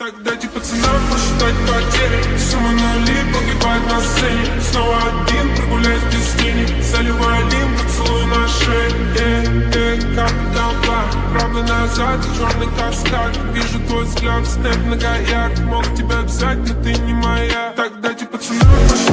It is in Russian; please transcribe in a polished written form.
Так дайте пацанам посчитать потери. Сумма нули погибает на сцене. Снова один, прогуляюсь без тени. Заливаю лим, поцелуй на шее. Как толпа, правда назад, черный каскад. Вижу твой взгляд, снэп многояр. Мог тебя взять, но ты не моя. Так дайте пацанам посчитать